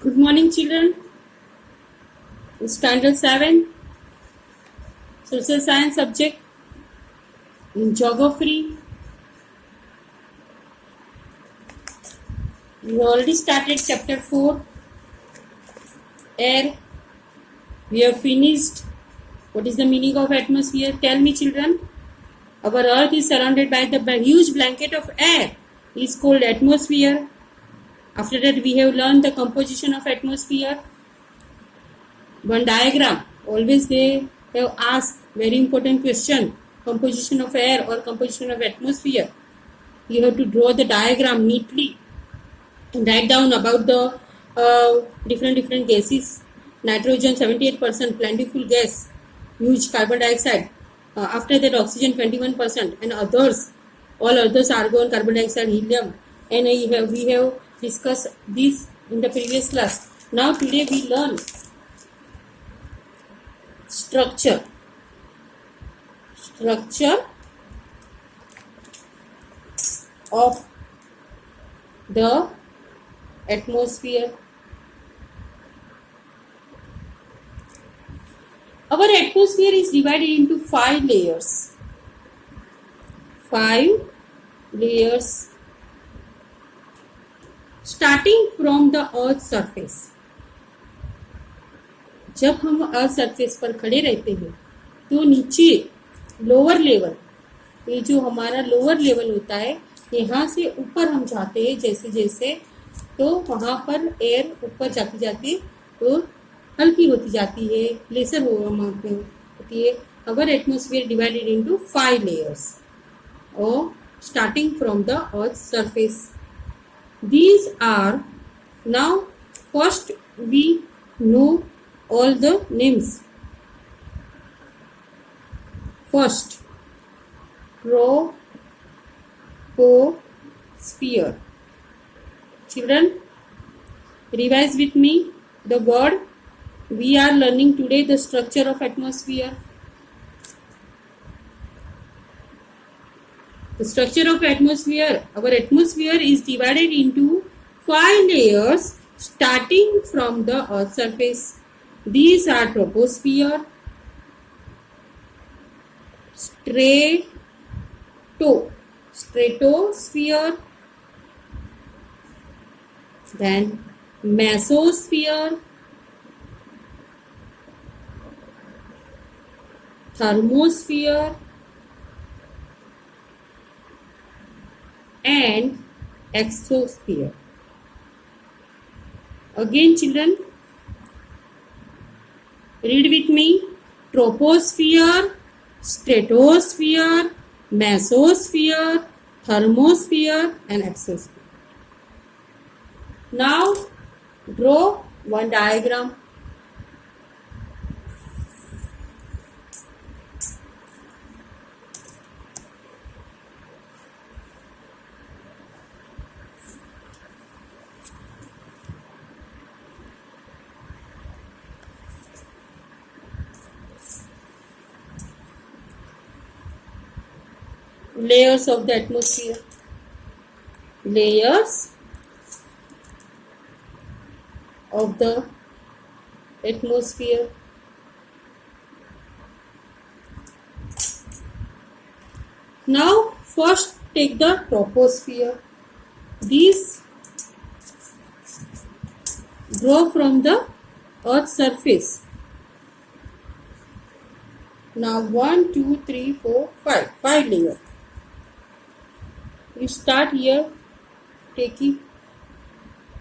Good morning, children. Standard 7, Social Science subject, in Geography. We already started chapter 4, Air. We have finished. What is the meaning of atmosphere? Tell me, children. Our earth is surrounded by the huge blanket of air. It is called atmosphere. After that, we have learned the composition of atmosphere. One diagram. Always they have asked very important question. Composition of air or composition of atmosphere. You have to draw the diagram neatly and write down about the different gases. Nitrogen 78%, plentiful gas. Huge carbon dioxide. After that, oxygen 21%, and others. All others, argon, carbon dioxide, helium. And we have discussed this in the previous class. Now today we learn structure of the atmosphere. Our atmosphere is divided into 5 layers. 5 layers starting from the earth surface. जब हम earth surface पर खड़े रहते हैं तो नीचे lower level, ये जो हमारा लोअर लेवल होता है, यहाँ से ऊपर हम जाते हैं जैसे जैसे, तो वहाँ पर एयर ऊपर जाती जाती तो हल्की होती जाती है, लेसर होती है. अवर एटमोसफियर डिवाइडेड इनटू 5 लेयर्स और starting from the earth surface. These are, now first we know all the names. First, troposphere. Children, revise with me the word. We are learning today the structure of atmosphere. The structure of atmosphere. Our atmosphere is divided into 5 layers starting from the earth surface. These are troposphere, stratosphere, then mesosphere, thermosphere, and exosphere. Again, children, read with me. Troposphere, stratosphere, mesosphere, thermosphere, and exosphere. Now, draw one diagram. Layers of the atmosphere. Layers of the atmosphere. Now, first take the troposphere. These grow from the earth's surface. Now 1, 2, 3, 4, 5. 5 layers. You start here, taking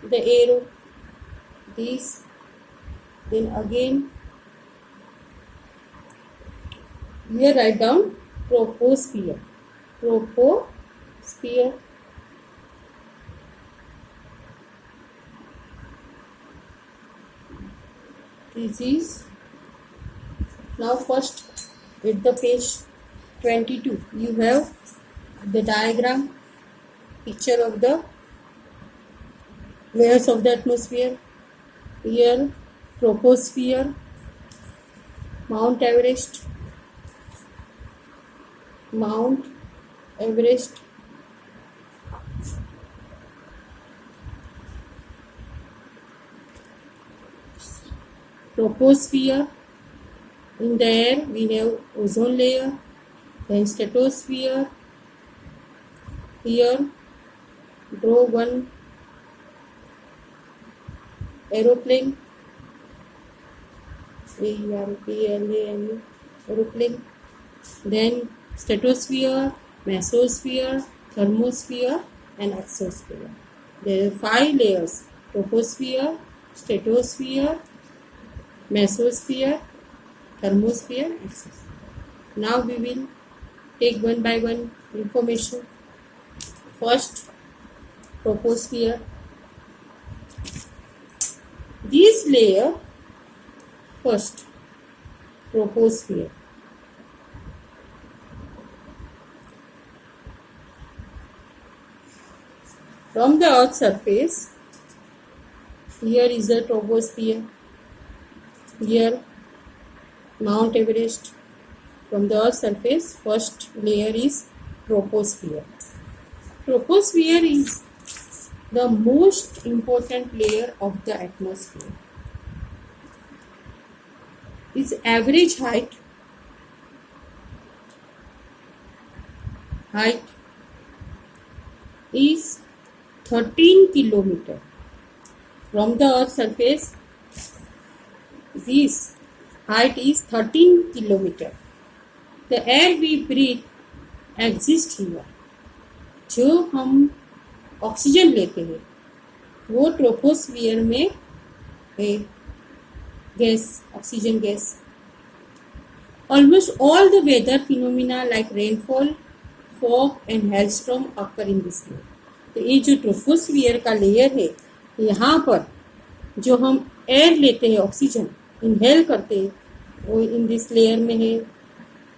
the arrow, this, then again here write down troposphere. Troposphere. This is, now first at the page 22 you have the diagram, picture of the layers of the atmosphere. Here troposphere, Mount Everest, troposphere. In the air we have ozone layer, then stratosphere. Here draw one aeroplane, aeroplane, aeroplane. Then stratosphere, mesosphere, thermosphere and exosphere. There are 5 layers: troposphere, stratosphere, mesosphere, thermosphere, exosphere. Now we will take one by one information. First, troposphere. This layer, first, troposphere. From the Earth's surface, here is the troposphere. Here, Mount Everest. From the Earth's surface, first layer is troposphere. Troposphere is the most important layer of the atmosphere. Its average height is 13 kilometer. From the Earth's surface, this height is 13 kilometer. The air we breathe exists here. जो हम oxygen लेते हैं वो troposphere में है, gas, oxygen gas. Almost all the weather phenomena like rainfall, fog and hailstorm occur in this layer. तो ये जो ट्रोपोस्फियर का लेयर है, यहाँ पर जो हम एयर लेते हैं, ऑक्सीजन इनहेल करते हैं, वो इन दिस लेयर में है.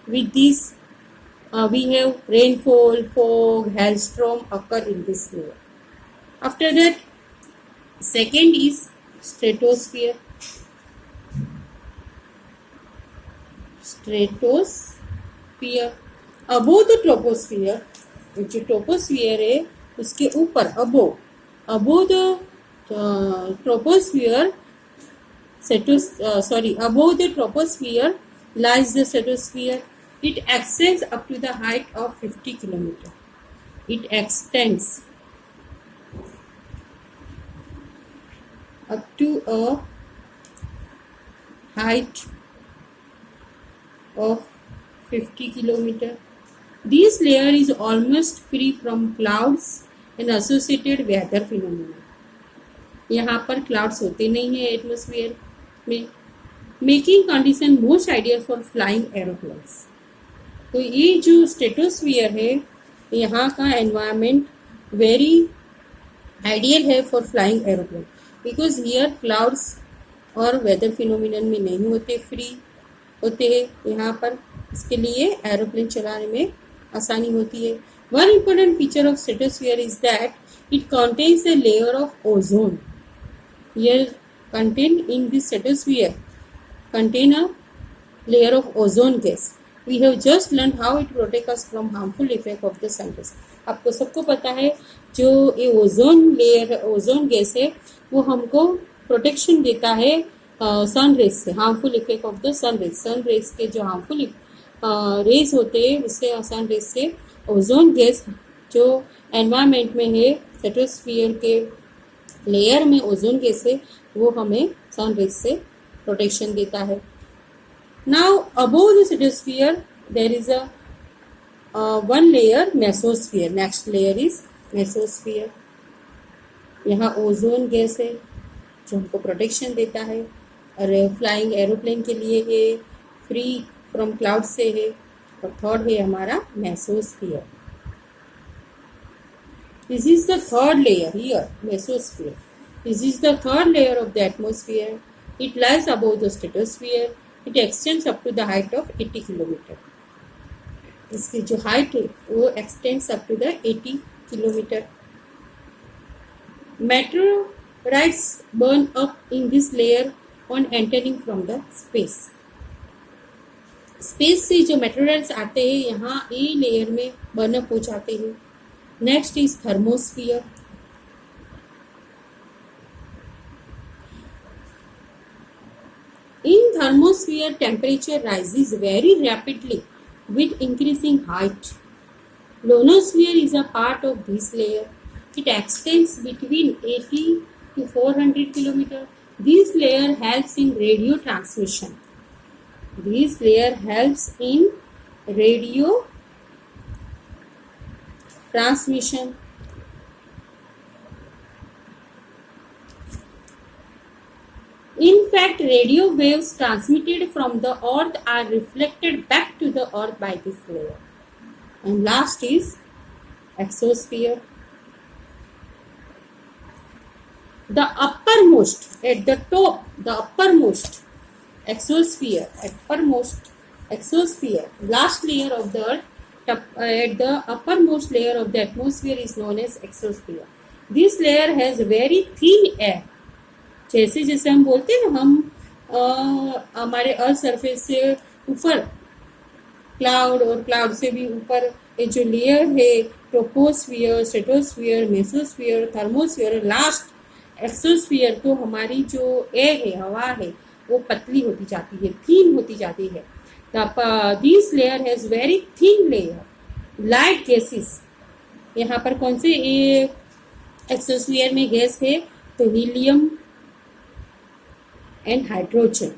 With this we have rainfall, fog, hailstorm occur in this layer. After that, second is stratosphere. Stratosphere above the troposphere. जो ट्रोपोस्फियर है उसके ऊपर, above the troposphere, above the troposphere lies the stratosphere. It extends up to the height of 50 kilometers. It extends up to a height of 50 kilometers. This layer is almost free from clouds and associated weather phenomena. यहाँ पर clouds होते नहीं हैं atmosphere में, making condition most ideal for flying aeroplanes. तो ये जो stratosphere है, यहाँ का एनवायरनमेंट वेरी आइडियल है for flying aeroplane, because here clouds और वेदर फिनोमिनन में नहीं होते, फ्री होते हैं यहाँ पर. इसके लिए एरोप्लेन चलाने में आसानी होती है. One important feature of stratosphere is that it contains a layer of ozone. Here contained in this stratosphere contain a layer of ozone gas. We have just learned how it protects us from harmful effect of the sun rays. आपको सबको पता है जो ये ozone layer, ozone gas है, वो हमको protection देता है सन रेज से, harmful effect of the sun rays. Sun rays के जो हार्मफुल रेज होते हैं उससे, सन रेज से ओजोन गैस जो एनवायरनमेंट में है, स्ट्रेटोस्फियर के लेयर में ओजोन गैस है, वो हमें सन रेज से प्रोटेक्शन देता है. Now above the stratosphere there is a one layer, mesosphere. Next layer is mesosphere. यहाँ ओजोन गैस है जो हमको प्रोटेक्शन देता है, और फ्लाइंग एरोप्लेन के लिए है, फ्री फ्रॉम क्लाउड से है. और थर्ड है हमारा mesosphere. This is the third layer here, mesosphere. This is the third layer of the atmosphere. It lies above the stratosphere. It extends up to the height of 80 kilometre. इसकी जो height है वो extends up to the 80 kilometre. Meteorites burn up in this layer on entering from the space. Space से जो मेटेओराइट्स आते हैं यहाँ ये लेयर में बर्न अप हो जाते हैं. Next is thermosphere. In thermosphere, temperature rises very rapidly with increasing height. Ionosphere is a part of this layer. It extends between 80 to 400 km. This layer helps in radio transmission. This layer helps in radio transmission. In fact, radio waves transmitted from the earth are reflected back to the earth by this layer. And last is exosphere. The uppermost, at the top, the uppermost exosphere, last layer of the earth, at the uppermost layer of the atmosphere is known as exosphere. This layer has very thin air. जैसे जैसे हम बोलते हैं ना, हम हमारे earth surface से ऊपर क्लाउड और क्लाउड से भी ऊपर ये जो लेयर है, troposphere, stratosphere, mesosphere, thermosphere, last exosphere, तो हमारी जो एयर है, हवा है, वो पतली होती जाती है, थीन होती जाती है. This layer has very thin layer. Light gases, यहाँ पर कौन से ये एक्सोस्फियर में गैस है, तो helium and hydrogen.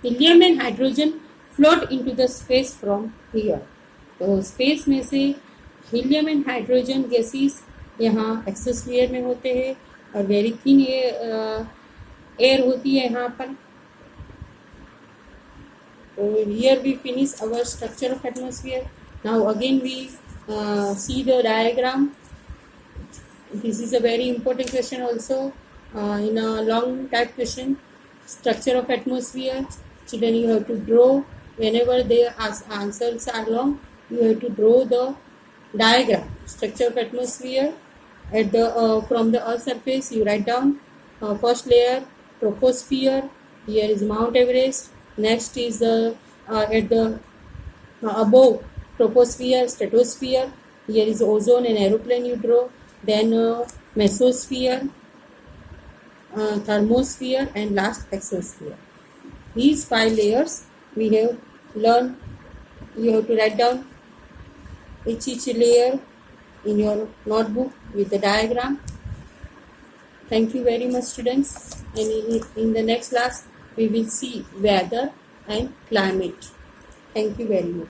Helium and hydrogen float into the space from here. तो स्पेस में से हीलियम एंड हाइड्रोजन गैसेस यहाँ एक्सोस्फीयर में होते हैं और वेरी थिन एयर होती है यहाँ पर. So here we finish our structure of atmosphere. Now again we see the diagram. This is a very important question also in a long type question. Structure of atmosphere. Children, you have to draw. Whenever the answers are long, you have to draw the diagram. Structure of atmosphere. At the from the Earth surface, you write down first layer, troposphere. Here is Mount Everest. Next is at the above troposphere, stratosphere. Here is ozone and aeroplane you draw. Then mesosphere, thermosphere, and last exosphere. These 5 layers we have learned. You have to write down each layer in your notebook with the diagram. Thank you very much, students. And in the next class, we will see weather and climate. Thank you very much.